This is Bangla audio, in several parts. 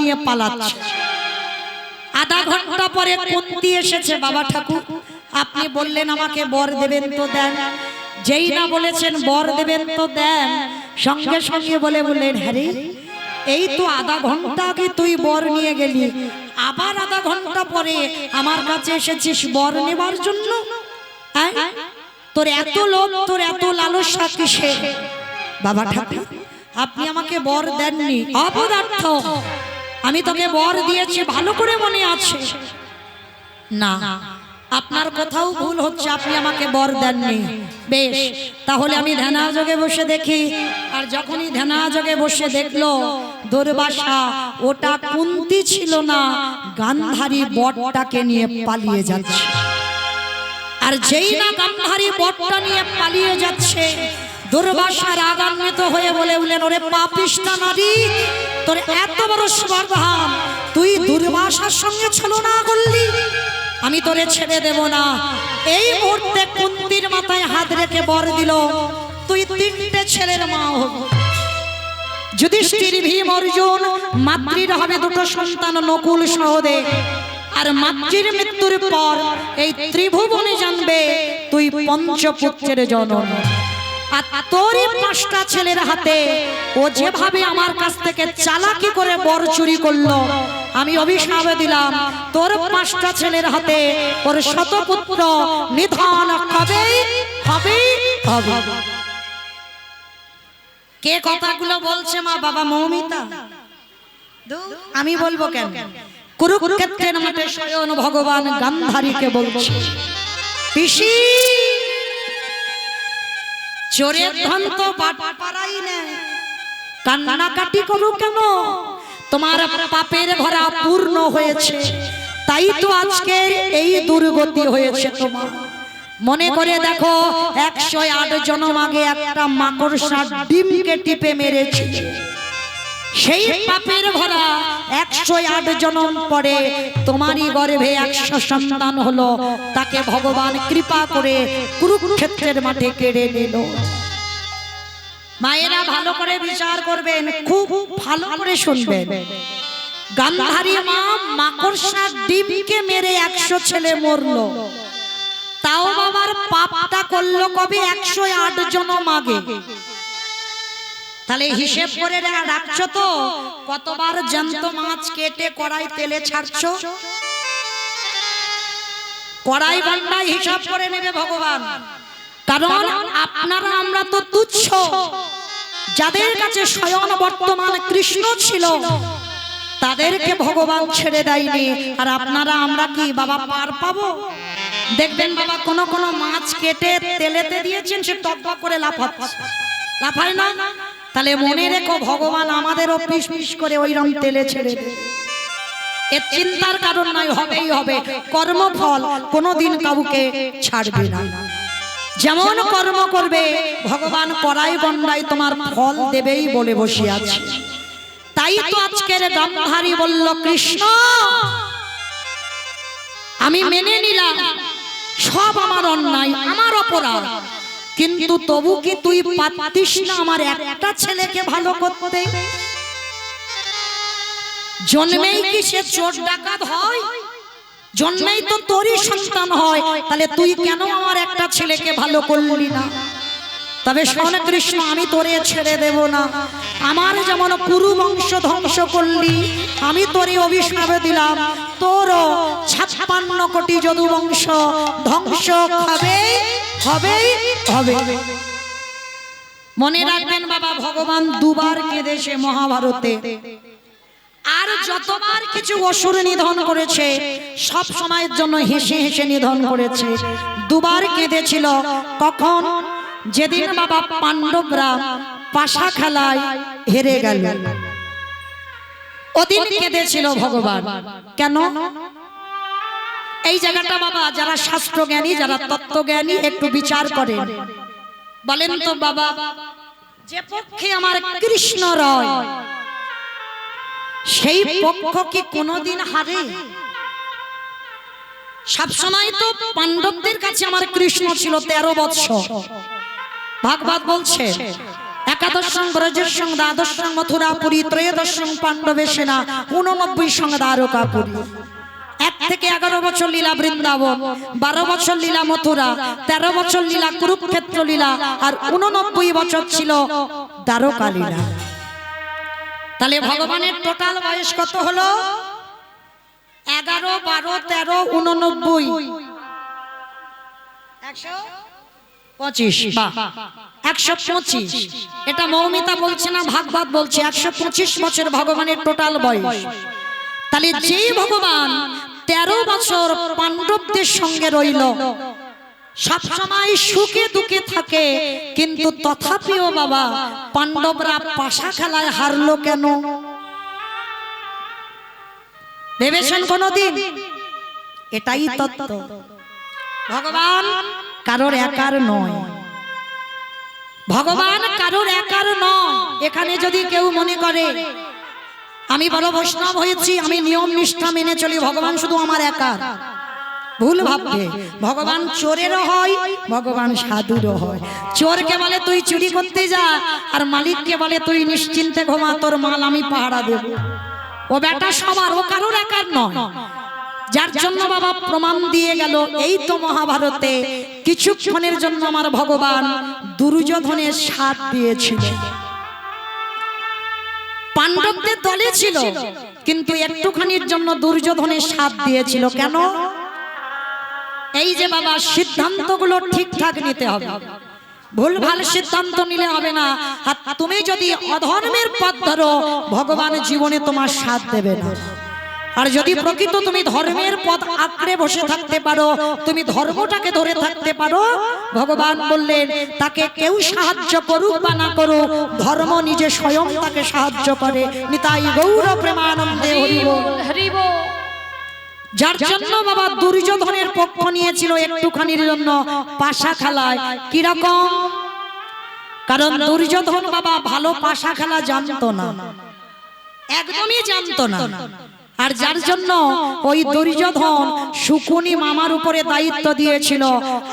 নিয়ে পালাচ্ছে। আধা ঘন্টা পরে কুন্তি এসেছে, বাবা ঠাকুর আপনি বললেন আমাকে বর দেবেন তো দেন। যেই না বলেছেন বর দেবেন তো দেন, সঙ্গে সঙ্গে বললেন হ্যাঁ রে, এই তো আধা ঘন্টা আগে তুই বর নিয়ে গেলি, আবার আধা ঘন্টা পরে আমার কাছে এসেছিস বর নেবার জন্য? তোর এত লোভ, তোর এত লালসা কিসে? বাবা ঠাকুর আপনি আমাকে বর দেননি, অপদার্থ, আমি তোকে বর দিয়েছি, ভালো করে মনে আছে। না, আপনার কোথাও ভুল হচ্ছে, আপনি আমাকে বর দেননি। বেশ, তাহলে আমি ধ্যানাযোগে বসে দেখি। আর যখনই ধ্যানাযোগে বসে দেখলো দুর্বাসা ওটা কুন্তি ছিল না, গান্ধারী বটটাকে নিয়ে পালিয়ে যাচ্ছে। আর যেই না গান্ধারী বটটা নিয়ে পালিয়ে যাচ্ছে, দুর্বাসা রাগান্বিত হয়ে বললেন ওরে পাপিষ্টা নারী, তোর এত বড় স্পর্ধা, তুই দুর্বাসার সঙ্গে ছলনা করলি, আমি তোরে ছেড়ে দেব না। এই মুহূর্তে কুন্তির মাথায় হাত রেখে বর দিল, তুই তিনটে ছেলের মা হবি। যুধিষ্ঠির, ভীম, অর্জুন, মাতৃর হবে দুটো সন্তান নকুল সহদেব। আর মাতৃর মৃত্যুর পর এই ত্রিভুবনে জানবে তুই পঞ্চপুত্রের জননী। আর তোরই পাঁচটা ছেলের হাতে ও যেভাবে আমার কাছ থেকে চালাকি করে বর চুরি করলো, আমি অভিশাপ দিলাম তোর পাঁচটা ছেলের হাতে ওর শতপুত্র নিধন হবে হবে হবে। কে কথাগুলো বলছে? মা বাবা মৌমিতা। আমি বলবো কেন? কুরুক্ষেত্রের মাঠে স্বয়ং ভগবান গান্ধারীকে বলছে, পিসি চোরের ধন তো বাটপাড়াই নেয়, কান্নাকাটি করো কেন? তোমার পাপের ভরা পূর্ণ হয়েছে, তাই তো আজকে এই দুর্গতি হয়েছে তোমার। মনে করে দেখো 108 জন্ম আগে একটা মাকড়সা ডিমকে টিপে মেরেছে, সেই পাপের ভরা 108 জন্ম পরে তোমারই গর্ভে 100 সন্তান হলো, তাকে ভগবান কৃপা করে কুরুক্ষেত্রের মাঠে কেড়ে নিল। মায়েরা ভালো করে বিচার করবেন, খুব ভালো করে শুনবেন। গান্ধারী মা মাকড়সা ডিমকে মেরে 100 ছেলে মরলো, তাও বাবার পাপটা করলো কবে? 108 জন্ম আগে। তাহলে হিসেব করে রাখছো তো কতবার জ্যান্ত মাছ কেটে কড়াই তেলে ছাড়ছো? কড়াই বান্ডাই হিসাব করে নেবে ভগবান। কারণ আপনারা আমরা তো তুচ্ছ, যাদের কাছে স্বয়ং বর্তমান কৃষ্ণ ছিল তাদেরকে ভগবান ছেড়ে দেয়নি। আর আপনারা আমরা কি বাবা পার পাবো? দেখবেন বাবা কোন কোন মাছ কেটে তেলেতে দিয়েছেন, সে টপটপ করে লাফায় না। তাহলে মনে রেখো ভগবান আমাদেরও পিস পিস করে ওইরকম তেলে ছেড়ে দেবে। এর চিন্তার কারণ নাই, হবেই হবে। কর্মফল কোনোদিন কাউকে ছাড়বে না। যেমন কর্ম করবে ভগবান কড়াই গন্ডাই তোমার ফল দেবেই বলে বসে আছে। তাই তো আজকের গান্ধারী বলল, কৃষ্ণ আমি মেনে নিলাম সব আমার অন্যায়, আমার অপরাধ, কিন্তু তবু কি তুই পারতিস না আমার একটা ছেলেকে ভালো করতে? জন্মেই কি সে চোর ডাকাত হয়? জন্মেই তো তোরই সন্তান হয়, তাহলে তুই কেন আমার একটা ছেলেকে ভালো করলি না? তবে শোন কৃষ্ণ, আমি তোরে ছেড়ে দেব না। আমার যেমন কুরু বংশ ধ্বংস করলি, আমি তোরে অভিশাপ দিলাম তোরও 56 কোটি যদু বংশ ধ্বংস হবে হবে হবে। মনে রাখবেন বাবা, ভগবান দুবার কেঁদেছে মহাভারতে। আর যতবার কিছু অসুর নিধন করেছে সব সময়ের জন্য হেসে হেসে নিধন করেছে। দুবার কেঁদেছিল। কখন? যেদিন বাবা পাণ্ডবরা পাশা খেলায় হেরে গেল, ওদিন কেঁদেছিল ভগবান। কেন? এই জায়গাটা বাবা যারা শাস্ত্রজ্ঞানী, যারা তত্ত্বজ্ঞানী একটু বিচার করেন, বলেন তো বাবা, যে পক্ষে আমার কৃষ্ণ রয় সেই পক্ষ কি কোনোদিন হারে? সবসময় তো পাণ্ডবদের কাছে আমার কৃষ্ণ ছিল 13 বৎসর। ভাগবত বলছে একাদশ সং ব্রজের সং দ্বাদশ সং মথুরাপুরী, ত্রয়োদশ সং পাণ্ডবের সেনা, 89 সং দ্বারকাপুরী। 1 থেকে 11 বছর লীলা বৃন্দাবন, 12 বছর লীলা মথুরা, 13 বছর লীলা কুরুক্ষেত্র লীলা, আর 89 বছর ছিল দ্বারকা লীলা। তাহলে ভগবানের টোটাল বয়স কত হলো? 11, 12, 13, 89, 125। 125। এটা মৌমিতা বলছে না, ভাগবত বলছে 125 বছর ভগবানের টোটাল বয়স। তাহলে যেই ভগবান 13 বছর পাণ্ডবদের সঙ্গে রইল, সবসময় সুখে দুঃখে থাকে, কিন্তু তথাপিও বাবা পাণ্ডবরা পাশা খেলায় হারলো কেন? ভেবেছেন কোনদিন? এটাই তত্ত্ব। ভগবান কারোর একার নয়, ভগবান কারোর একার নয়। এখানে যদি কেউ মনে করে আমি বড় বৈষ্ণব হয়েছি, আমি নিয়ম নিষ্ঠা মেনে চলি, ভগবান শুধু আমার একার, ভুল ভাববে। ভগবান চোরেরও হয়, ভগবান সাধুরও হয়। চোরকে বলে তুই চুরি করতে যা, আর মালিককে বলে তুই নিশ্চিন্তে ঘুমা, তোর মাল আমি পাহারা দেব। ও বেটা সবার, ও কারোর একার নয়। যার জন্য বাবা প্রমাণ দিয়ে গেল, এই তো মহাভারতে কিছুক্ষণের জন্য আমার ভগবান দুর্যোধনের সাথ দিয়েছিল। পাণ্ডবদের দলে ছিল, কিন্তু একটুখানির জন্য দুর্যোধনের সাথ দিয়েছিল। কেন? এই যে বাবা সিদ্ধান্তগুলো ঠিকঠাক নিতে হবে, ভুলভাল সিদ্ধান্ত নিলে হবে না। আর তুমি যদি অধর্মের পথ ধরো, ভগবান জীবনে তোমার সাথ দেবে না। আর যদি প্রকৃত তুমি ধর্মের পথ আঁকড়ে বসে থাকতে পারো, তুমি ধর্মটাকে ধরে থাকতে পারো, ভগবান বললেন তাকে কেউ সাহায্য করুক বা না করুক, ধর্ম নিজে স্বয়ং তাকে সাহায্য করে। নিতাই গৌর প্রেমানন্দে হরি বল, হরি বল। যার জন্য বাবা দুর্যোধনের পক্ষ নিয়েছিল একটুখানির জন্য পাশা খেলায়। কিরকম? কারণ দুর্যোধন বাবা ভালো পাশা খেলা জানতো না, একদমই জানতো না। আর যার জন্য ওই দুর্যোধন শুকুনি মামার উপরে দায়িত্ব দিয়েছিল,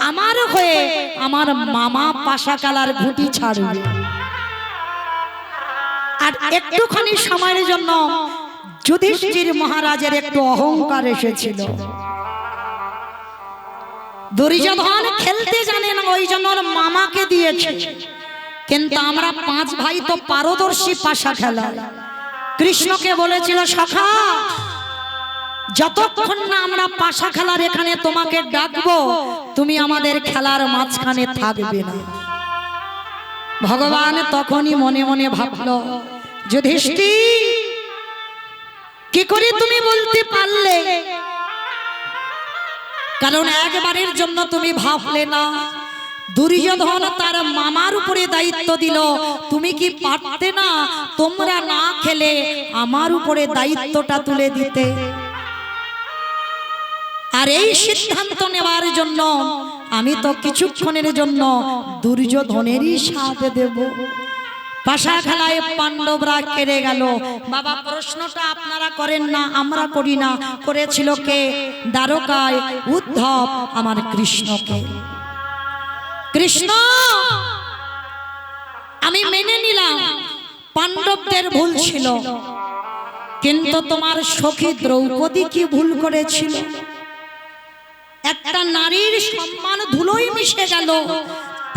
আমার হয়ে আমার মামা পাশা খেলার ঘুঁটি ছাড়বে। আর একটুখানি সময়ের জন্য যুধিষ্ঠির মহারাজের একটু অহংকার এসেছিল। দুর্যোধন খেলতে জানে না, ওই জন্য মামাকে দিয়েছে। কিন্তু আমরা 5 ভাই তো পারদর্শী পাশা খেলা। কৃষ্ণকে বলেছিল, সখা যতক্ষণ না আমরা পাশা খেলার এখানে তোমাকে ডাকবো, তুমি আমাদের খেলার মাঝখানে থাকবে না। ভগবান তখনই মনে মনে ভাবলো, যুধিষ্ঠির কি করে তুমি বলতে পারলে? কারণ একবারের জন্য তুমি ভাবলে না। দুর্যোধন তার মামার উপরে দায়িত্ব দিল, তুমি কি পারতে না তোমরা না খেলে আমার উপরে দায়িত্বটা তুলে দিতে? আর এই সিদ্ধান্ত নেওয়ার জন্য আমি তো কিছুক্ষণের জন্য দুর্যোধনেরই সাথ দেব। পাশা খেলায় পাণ্ডবরা কেড়ে গেল। বাবা প্রশ্নটা আপনারা করেন না, আমরা করি না। করেছিল কে? দ্বারকায় উদ্ধব আমার কৃষ্ণকে। কৃষ্ণ আমি মেনে নিলাম পাণ্ডবদের ভুল ছিল, কিন্তু তোমার সখী দ্রৌপদী কি ভুল করেছিল? একটা নারীর সম্মান ধুলোয় মিশে গেল,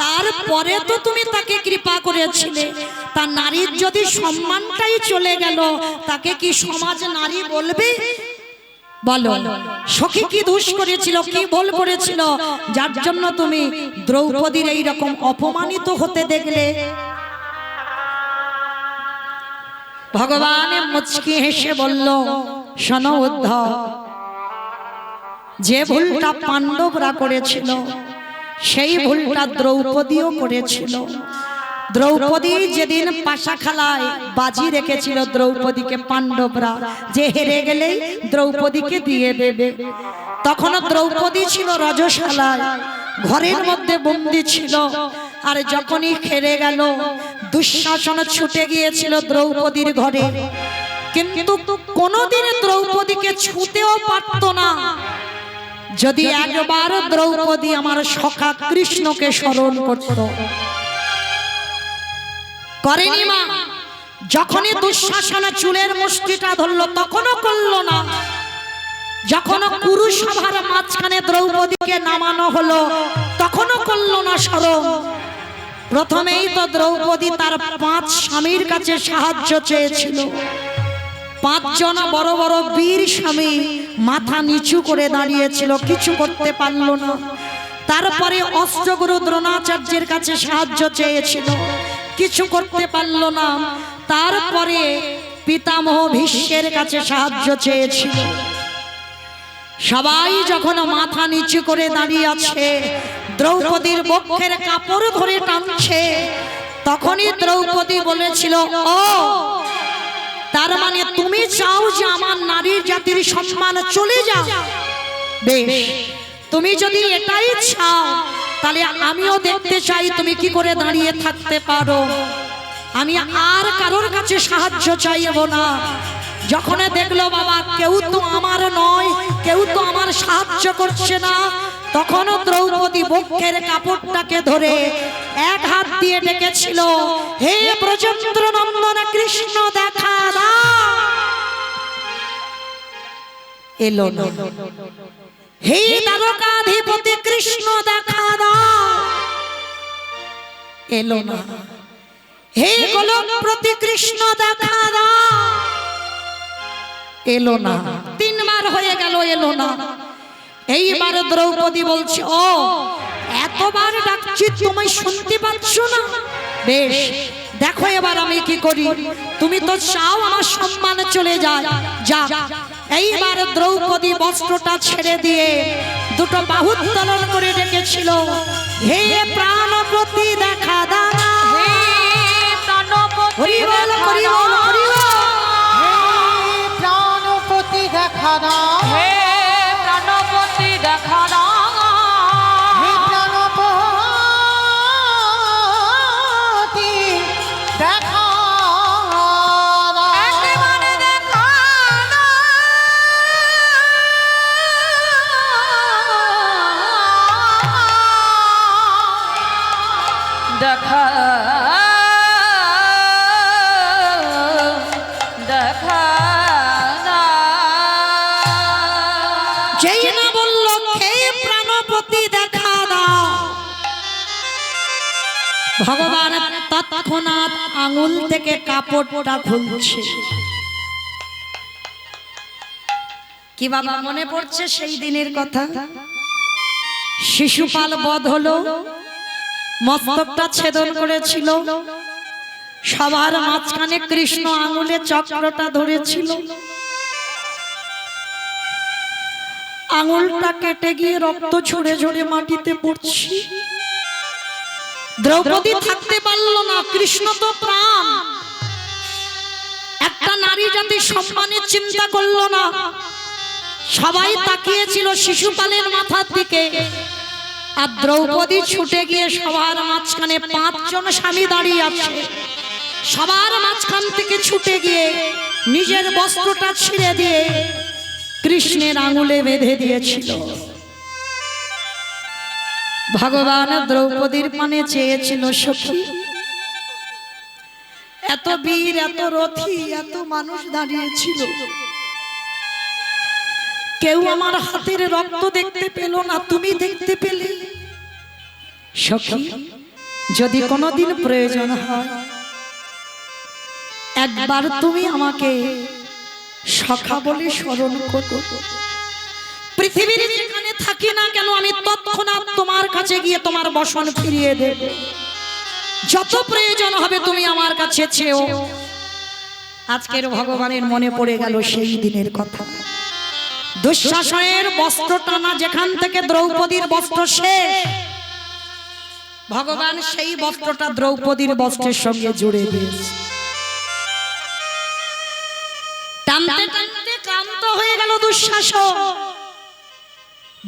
তারপরে তো তুমি তাকে কৃপা করেছিলে। তা নারীর যদি সম্মানটাই চলে গেল, তাকে কি সমাজ নারী বলবে? বলো, সখী কি দোষ করেছিল, কি ভুল করেছিল, যার জন্য তুমি দ্রৌপদীর এই রকম অপমানিত হতে দেখলে? ভগবান মুচকি হেসে বলল, শোনো উদ্ধব, যে ভুলটা পাণ্ডবরা করেছিল সেই ভুলটা দ্রৌপদীও করেছিল। দ্রৌপদী যেদিন পাশা খেলায় বাজি রেখেছিল দ্রৌপদীকে পাণ্ডবরা, যে হেরে গেলেই দ্রৌপদীকে দিয়ে দেবে, তখন দ্রৌপদী ছিল রজশালায়, ঘরের মধ্যে বন্দী ছিল। আর যখনই হেরে গেল, দুঃশাসন ছুটে গিয়েছিল দ্রৌপদীর ঘরে, কিন্তু কোনোদিন দ্রৌপদীকে ছুঁতেও পারত না। যদি একবার দ্রৌপদী আমার সখা কৃষ্ণকে স্মরণ করত, করেনি মা। যখনই দুঃশাসন চুলের মুষ্টিটা ধরলো তখনও করলো না। যখন কুরুসভার মাঝখানে দ্রৌপদীকে নামানো হলো তখনও করলো না শরম। প্রথমেই তো দ্রৌপদী তার 5 স্বামীর কাছে সাহায্য চেয়েছিল। 5 জন বড় বড় বীর স্বামী মাথা নিচু করে দাঁড়িয়েছিল, কিছু করতে পারলো না। তারপরে অষ্টগুরু দ্রোণাচার্যের কাছে সাহায্য চেয়েছিল, কিছু করতে পারলো না। তারপরে পিতামহ ভীষ্মের কাছে সাহায্য চেয়েছিল। সবাই যখন মাথা নিচু করে দাঁড়িয়ে আছে, দ্রৌপদীর বক্ষের কাপড় ধরে টানছে, তখনই দ্রৌপদী বলেছিল, ও তার মানে তুমি চাও যে আমার নারী জাতির সম্মান চলে যাও? বেশ, তুমি যদি এটাই চাও তাহলে আমিও দেখতে চাই তুমি কি করে দাঁড়িয়ে থাকতে পারো। আমি আর কারোর কাছে সাহায্য চাইব না। যখন দেখলো বাবা কেউ তো আমার নয়, কেউ তো আমার সাহায্য করছে না, তখনও দ্রৌপদী বক্ষের কাপড়টাকে ধরে এক হাত দিয়ে ডেকেছিল, হে ব্রজেন্দ্র নন্দন কৃষ্ণ দেখা দাও। এলো না। হে দ্বারকাধিপতি কৃষ্ণ দেখা দাও। এলো না। হে গোলকপ্রতি কৃষ্ণ দেখা দাও। এলো না। 3 বার হয়ে গেল, এলো না। এইবার দ্রৌপদী বলছে, ও এতবার ডাকছি তুমি শুনতে পাচ্ছ না? বেশ, দেখো এবার আমি কি করি। তুমি তো চাও আমার সম্মান চলে যায়, যা। এইবার দ্রৌপদী বস্ত্রটা ছেড়ে দিয়ে দুটো বাহু উত্তোলন করে ডেকেছিল, হে প্রাণপতি দেখা দাও। হে প্রাণপতি, হরি বল হরি বল হরি বল। হে প্রাণপতি দেখা দাও। হে প্রাণপতি দেখা দাও। হে প্রাণপতি দেখা দাও। একেবারে দেখা দাও। দেখা দেখা যেই না বলল হে প্রাণপতি দেখা দাও, ভগবান তৎক্ষণাৎ আঙুল থেকে কাপড়টা খুলছে। কি বাবা মনে পড়ছে সেই দিনের কথা? শিশুপাল বধ হলো, মস্তকটা ছেদন করেছিল, সবার মাঝখানে কৃষ্ণ আঙুলে চক্রটা ধরেছিল। আঙুলটা কেটে গিয়ে রক্ত ঝরে ঝরে মাটিতে পড়ছে। দ্রৌপদী থাকতে পারলো না, কৃষ্ণ তো প্রাণ। একটা নারী জাতির সম্মানের চিন্তা করলো না। সবাই তাকিয়েছিল শিশুপালের মাথার দিকে, আর দ্রৌপদী ছুটে গিয়ে সবার মাঝখানে 5 জন স্বামী দাঁড়িয়ে আছে, সবার মাঝখান থেকে ছুটে গিয়ে নিজের বস্ত্রটা ছিঁড়ে দিয়ে কৃষ্ণের আঙুলে বেঁধে দিয়েছিল। ভগবান দ্রৌপদীর পানে চেয়েছিল, সখী এত বীর, এত রথী, এত মানুষ দাঁড়িয়েছিল, কেউ আমার হাতের রক্ত দেখতে পেল না, তুমি দেখতে পেলে। সখী যদি কোনোদিন প্রয়োজন হয় একবার তুমি আমাকে সখা বলে স্মরণ করো। পৃথিবীর যেখানে থাকি না কেন আমি তৎক্ষণাৎ তোমার কাছে গিয়ে তোমার বসন ফিরিয়ে দেব। যত প্রয়োজন হবে তুমি আমার কাছে চেও। আজকের ভগবানের মনে পড়ে গেল সেই দিনের কথা। দুঃশাসনের বস্ত্র টানা যেখান থেকে দ্রৌপদীর বস্ত্র শেষ, ভগবান সেই বস্ত্রটা দ্রৌপদীর বস্ত্রের সঙ্গে জুড়ে দিয়েছে। টানতে টানতে ক্লান্ত হয়ে গেল দুঃশাসন।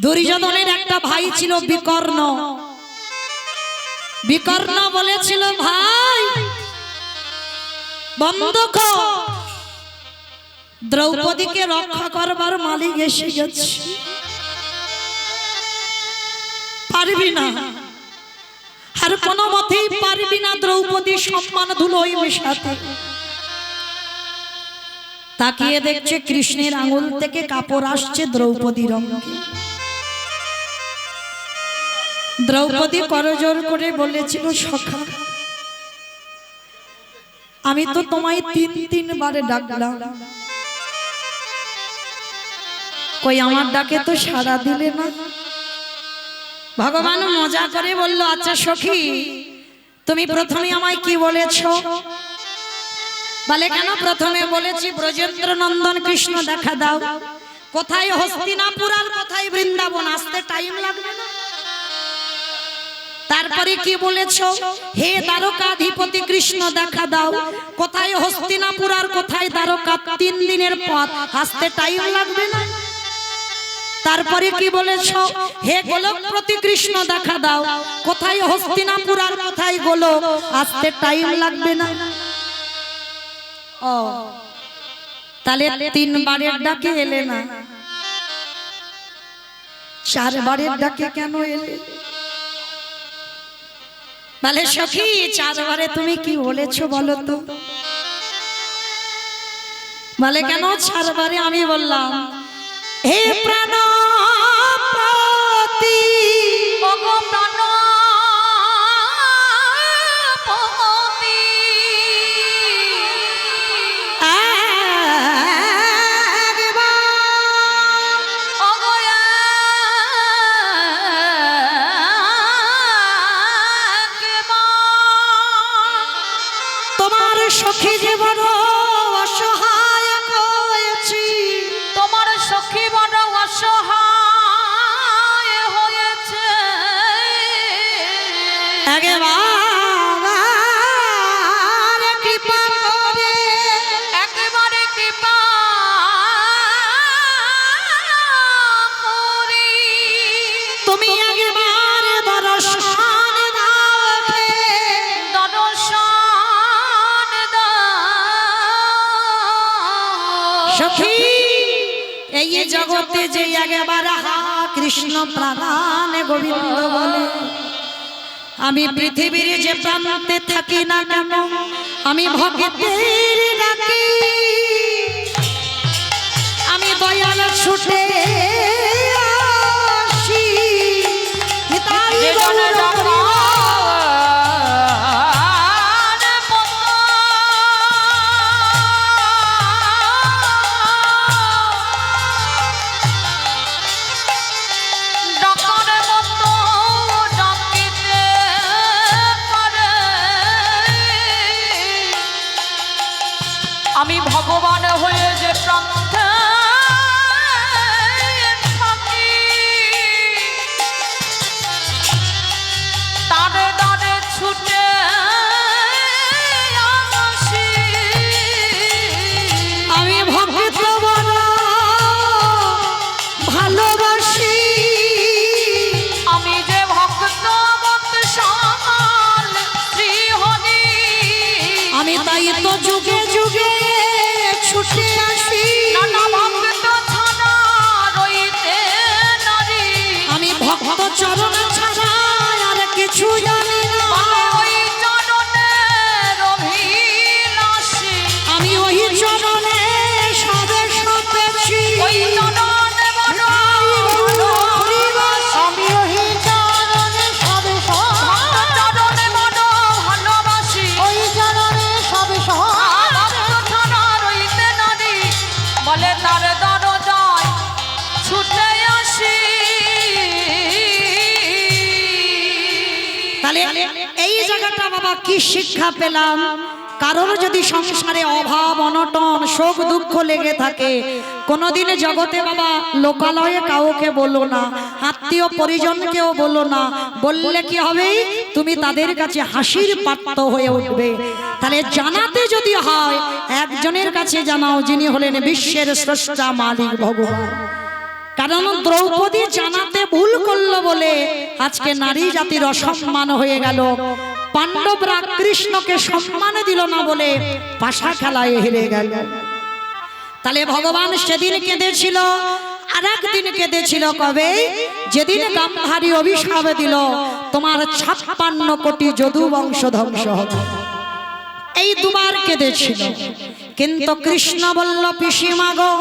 দুর্যোধনের একটা ভাই ছিল বিকর্ণ। বিকর্ণ বলেছিল, ভাই বন্ধ কর, দ্রৌপদীকে রক্ষা করবার মালিক এসে গেছে, পারবি না। আর কোনো মতেই পারবি না দ্রৌপদী সম্মান ধুলোয় মেশাতে। তাকিয়ে দেখছে কৃষ্ণের আঙুল থেকে কাপড় আসছে দ্রৌপদীর অঙ্গে। দ্রৌপদী করজোর করে বলেছিল, সখা আমি তো তোমায় 3 বারে ডাকলাম, কই আমার ডাকে তো সাড়া দিলে না। ভগবান মজা করে বলল, আচ্ছা সখী তুমি প্রথমে আমায় কি বলেছো? বলে কেন? প্রথমে বলেছি ব্রজেন্দ্র নন্দন কৃষ্ণ দেখা দাও। কোথায় হস্তিনাপুর আর কোথায় বৃন্দাবন, আসতে টাইম লাগবে না। তারপরে কি বলেছো? হে দ্বারকাধিপতি কৃষ্ণ দেখা দাও। কোথায় হস্তিনাপুর আর কোথায় দ্বারকা, 3 দিনের পথ, আসতে টাইম লাগবে না। তারপরে কি বলেছো? হে গোলকপতি কৃষ্ণ দেখা দাও। কোথায় হস্তিনাপুর আর কোথায় গোলক, আসতে টাইম লাগবে না। ও তাহলে 3 বারের ডাকে এলে না, 4 বারের ডাকে কেন এলে? বলে সখী 4 বারে তুমি কি বলেছো বলো তো? বলে কেন 4 বারে আমি বললাম, হে প্রাণপতি, ওগো প্রাণপতি, ওগো তোমার সখী যে বড় অসহায় হয়েছি, তোমার সখী বড় অসহায় হয়েছে, একবার কৃপা করে, একেবারে কৃপা করি তুমি একবার দর্শন দাও হে। দর্শন দাও। সখী এই জগতে যে একবার হা কৃষ্ণ প্রাণ গোবিন্দ বলে, আমি পৃথিবীর যে প্রান্তে থাকি না কেন, আমি ভক্তের ডাকি, আমি দয়াল ছুটে আসি। নিতাই যে গৌর জনে হরি। আমি ভগবান হয়ে যে প্রান্তে থাকি, তারে দারে ছুটে আসি। আমি ভক্ত বড় ভালোবাসি, আমি যে ভক্ত বৎসল শ্রীহরি, আমি তাই তো যুগে যুগে ছুটে আসি। নানা ভক্ত ছাড়া রইতে নারী, আমি ভক্ত চরণ ছাড়া আর কিছু জানি না। বলে ওই চরণের অভিলাষী, আমি ওই চরণে সবে সপেছি। ওই চরণে বড় হরিবাসী। আমি ওই চরণে সবে ভক্ত চরণে বড় ভালোবাসি, ওই চরণে সবে ভক্ত ছাড়া রইতে নারী, বলে তার দরজায় ছুটে আসি। তাহলে এই জায়গাটা বাবা কি শিক্ষা পেলাম? কারোর যদি সংসারে অভাব অনটন শোক দুঃখ লেগে থাকে, কোনোদিন জগতে বাবা লোকালয়ে কাউকে বলো না, আত্মীয় পরিজনকেও বলো না। বললে কি হবে? তুমি তাদের কাছে হাসির পাত্র হয়ে উঠবে। তাহলে জানাতে যদি হয়, একজনের কাছে জানাও, যিনি হলেন বিশ্বের স্রষ্টা মালিক ভগবান। কারণ দ্রৌপদী জানাতে ভুল করলো বলে আজকে নারী জাতির অসম্মান হয়ে গেল। পাণ্ডবরা কৃষ্ণকে সম্মান দিল না বলে পাশা খেলায় হেরে গেল। তাহলে ভগবান সেদিন কেঁদেছিল, আর একদিন কেঁদেছিল কবে? যেদিন গাম্ধারী অভিশাপ দিল তোমার 56 কোটি যদু বংশ ধ্বংস হবে। এই দুবার কেঁদেছিল, কিন্তু কৃষ্ণ বলল পিসিমা গো,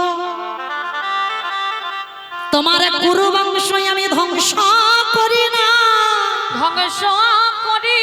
তোমার কুরু বংশ আমি ধ্বংস করি না, ধ্বংস করি